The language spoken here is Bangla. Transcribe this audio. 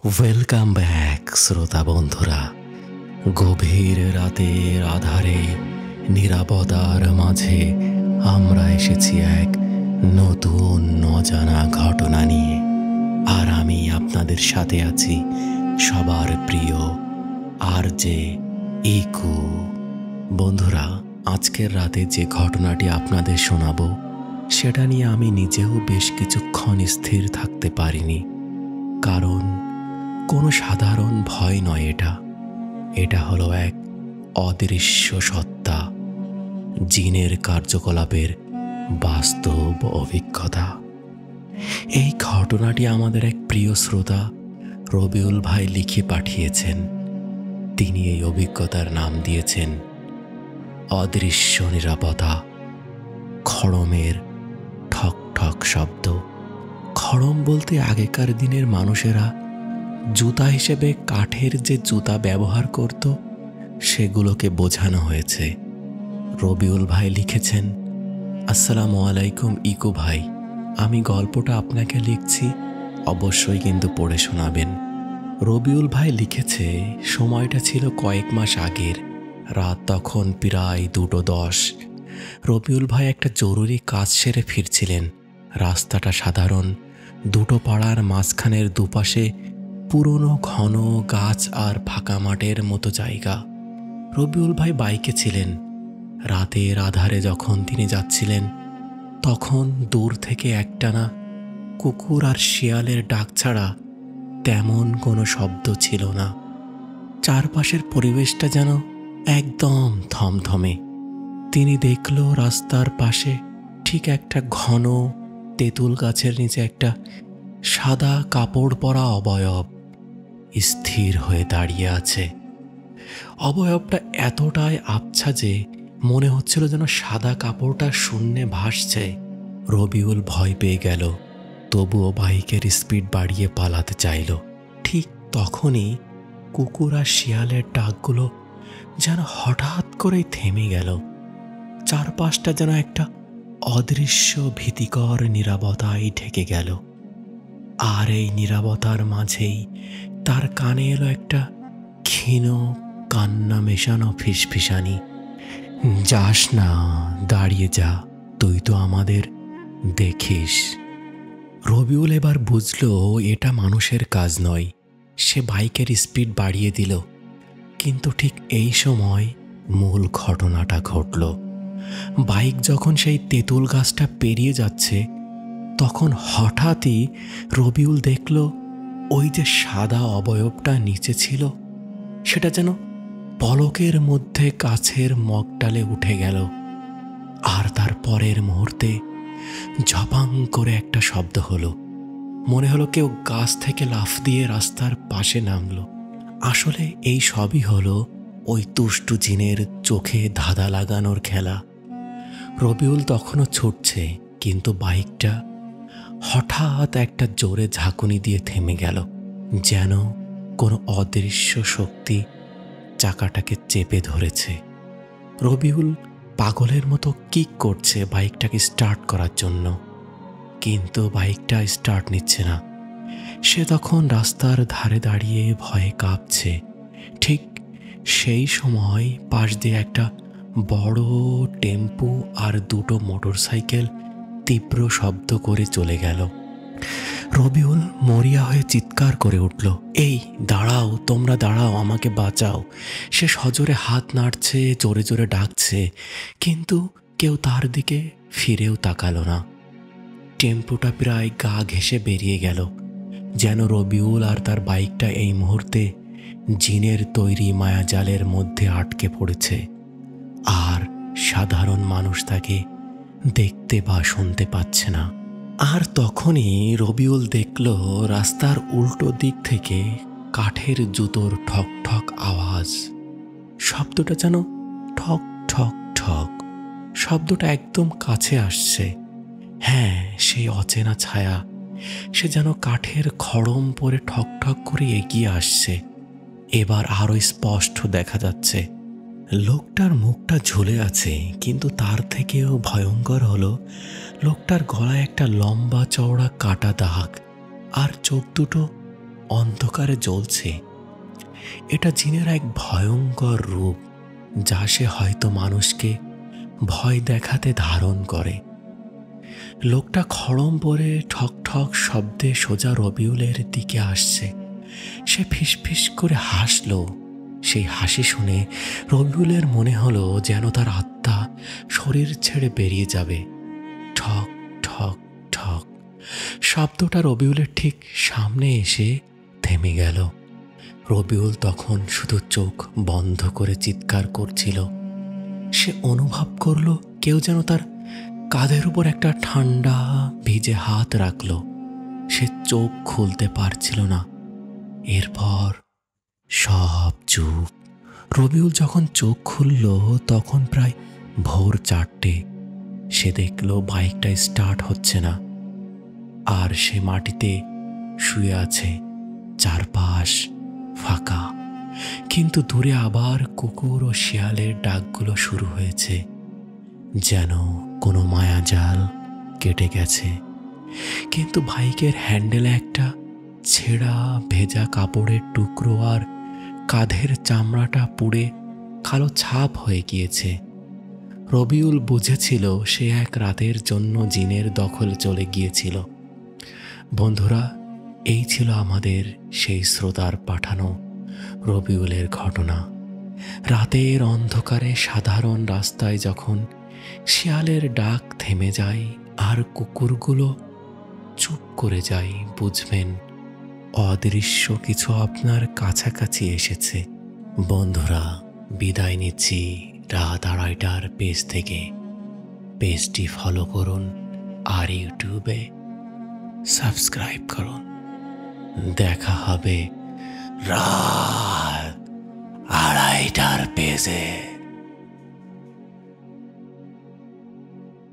ওয়েলকাম ব্যাক শ্রোতা বন্ধুরা। গভীর রাতের আধারে নীরবতার মাঝে আমরা এসেছি এক নতুন অজানা ঘটনা নিয়ে। আর আমি আপনাদের সাথে আছি সবার প্রিয় আরজে ইকু। বন্ধুরা, আজকের রাতে যে ঘটনাটি আপনাদের শোনাবো সেটা নিয়ে আমি নিজেও বেশ কিছুক্ষণ স্থির থাকতে পারিনি। কারণ কোনো সাধারণ ভয় নয়, এটা হলো এক অদৃশ্য সত্তা, জিনের কার্যকলাপের বাস্তব অভিজ্ঞতা। এই ঘটনাটি আমাদের এক প্রিয় শ্রোতা রবিউল ভাই লিখে পাঠিয়েছেন। তিনি এই অভিজ্ঞতার নাম দিয়েছেন অদৃশ্য নিরাপত্তা। খড়মের ঠক ঠক শব্দ। খড়ম বলতে আগেকার দিনের মানুষেরা জুতা হিসেবে কাঠের যে জুতা ব্যবহার করত সেগুলোকে বোঝানো হয়েছে। রবিউল ভাই লিখেছেন, আসসালামু আলাইকুম ইকু ভাই, আমি গল্পটা আপনাকে লিখছি, অবশ্যই কিন্তু পড়ে শোনাবেন। রবিউল ভাই লিখেছে, সময়টা ছিল কয়েক মাস আগের। রাত তখন প্রায় 2:10। রবিউল ভাই একটা জরুরি কাজ সেরে ফিরছিলেন। রাস্তাটা সাধারণ, দুটো পাড়ার মাঝখানের দুপাশে পুরনো ঘন গাছ আর ফাঁকা মাঠের মতো জায়গা। রবিউল ভাই বাইকে ছিলেন। রাতের আধারে যখন তিনি যাচ্ছিলেন তখন দূর থেকে একটানা কুকুর আর শিয়ালের ডাক ছাড়া তেমন কোনো শব্দ ছিল না। চারপাশের পরিবেশটা যেন একদম থমথমে। তিনি দেখল রাস্তার পাশে ঠিক একটা ঘন তেঁতুল গাছের নিচে একটা সাদা কাপড় পরা অবয়ব স্থির হয়ে দাঁড়িয়ে আছে। অবয়বটা এতটাই আবছা যে মনে হচ্ছিল যেন সাদা কাপড়টা শূন্যে ভাসছে। রবিউল ভয় পেয়ে গেল, তবুও বাইকের স্পিড বাড়িয়ে পালাতে চাইল। ঠিক তখনই কুকুর আর শিয়ালের ডাকগুলো যেন হঠাৎ করেই থেমে গেল। চারপাশটা যেন একটা অদৃশ্য ভীতিকর নীরবতায় ঢেকে গেল। আর এই নীরবতার মাঝেই তার কানে এলো একটা ক্ষীণ কান্না মেশানো ফিসফিসানি, যাস না, দাঁড়িয়ে যা, তুই তো আমাদের দেখিস। রবিউল এবার বুঝলো এটা মানুষের কাজ নয়। সে বাইকের স্পিড বাড়িয়ে দিল। কিন্তু ঠিক এই সময় মূল ঘটনাটা ঘটল। বাইক যখন সেই তেঁতুল গাছটা পেরিয়ে যাচ্ছে তখন হঠাৎই রবিউল দেখল ওই যে সাদা অবয়বটা নিচে ছিল সেটা যেন পলকের মধ্যে গাছের মগডালে উঠে গেল। আর তার পরের মুহূর্তে ঝপাং করে একটা শব্দ হলো। মনে হলো কেউ গাছ থেকে লাফ দিয়ে রাস্তার পাশে নামলো। আসলে এই সবই হলো ওই দুষ্টু জিনের চোখে ধাঁধা লাগানোর খেলা। রবিউল তখনও ছুটছে, কিন্তু বাইকটা হঠাৎ একটা জোরে ঝাঁকুনি দিয়ে থেমে গেল, যেন কোনো অদৃশ্য শক্তি চাকাটাকে চেপে ধরেছে। রবিউল পাগলের মতো কিক করছে বাইকটাকে স্টার্ট করার জন্য, কিন্তু বাইকটা স্টার্ট নিচ্ছে না। সে তখন রাস্তার ধারে দাঁড়িয়ে ভয়ে কাঁপছে। ঠিক সেই সময় পাশ দিয়ে একটা বড় টেম্পো আর দুটো মোটরসাইকেল তীব্র শব্দ করে চলে গেল। রবিউল মরিয়া হয়ে চিৎকার করে উঠল, এই দাঁড়াও, তোমরা দাঁড়াও, আমাকে বাঁচাও। সে সজোরে হাত নাড়ছে, জোরে জোরে ডাকছে, কিন্তু কেউ তার দিকে ফিরেও তাকালো না। টেম্পোটা প্রায় গা ঘেঁষে বেরিয়ে গেল, যেন রবিউল আর তার বাইকটা এই মুহূর্তে জিনের তৈরি মায়াজালের মধ্যে আটকে পড়েছে। আর সাধারণ মানুষ তাকে দেখতে বা শুনতে পাচ্ছে না। আর তখনই রবিউল দেখল রাস্তার উল্টো দিক থেকে কাঠের জুতোর ঠক ঠক আওয়াজ। শব্দটা যেন ঠক ঠক ঠক, শব্দটা একদম কাছে আসছে। হ্যাঁ, সেই অচেনা ছায়া, সে যেন কাঠের খড়ম পরে ঠক ঠক করে এগিয়ে আসছে। এবার আরো স্পষ্ট দেখা যাচ্ছে লোকটার মুখটা ঝুলে আছে, কিন্তু তার থেকেও ভয়ঙ্কর হলো লোকটার গলায় একটা লম্বা চওড়া কাটা দাগ, আর চোখ দুটো অন্ধকারে জ্বলছে। এটা জিনের এক ভয়ঙ্কর রূপ, যা সে হয়তো মানুষকে ভয় দেখাতে ধারণ করে। লোকটা খড়ম পরে ঠক ঠক শব্দে সোজা রবিউলের দিকে আসছে। সে ফিসফিস করে হাসল। সেই হাসি শুনে রবিউলের মনে হলো যেন তার আত্মা শরীর ছেড়ে বেরিয়ে যাবে। ঠক ঠক ঠক শব্দটা রবিউলের ঠিক সামনে এসে থেমে গেল। রবিউল তখন শুধু চোখ বন্ধ করে চিৎকার করছিল। সে অনুভব করল কেউ যেন তার কাঁধের উপর একটা ঠান্ডা ভিজে হাত রাখল। সে চোখ খুলতে পারছিল না। এরপর সব চুপ। রবিউল যখন চোখ খুলল তখন প্রায় ভোর 4টে। সে দেখল বাইকটা স্টার্ট হচ্ছে না, আর সে মাটিতে শুয়ে আছে। চারপাশ ফাঁকা, কিন্তু দূরে আবার কুকুর ও শিয়ালের ডাকগুলো শুরু হয়েছে, যেন কোনো মায়াজাল কেটে গেছে। কিন্তু বাইকের হ্যান্ডেলে একটা ছেঁড়া ভেজা কাপড়ের টুকরো আর কাঁধের চামড়াটা পুড়ে কালো ছাপ হয়ে গিয়েছে। রবিউল বুঝেছিল সে এক রাতের জন্য জিনের দখলে চলে গিয়েছিল। বন্ধুরা, এই ছিল আমাদের সেই শ্রোতার পাঠানো রবিউলের ঘটনা। রাতের অন্ধকারে সাধারণ রাস্তায় যখন শিয়ালের ডাক থেমে যায় আর কুকুরগুলো চুপ করে যায়, বুঝবেন অদৃশ্য কিছু আপনার কাছাকাছি এসেছে। বন্ধুরা, বিদায় নিচ্ছি রাত 2:30টার পেজ থেকে। পেজটি ফলো করুন আর ইউটিউবে সাবস্ক্রাইব করুন। দেখা হবে রাত 2:30টার পেজে।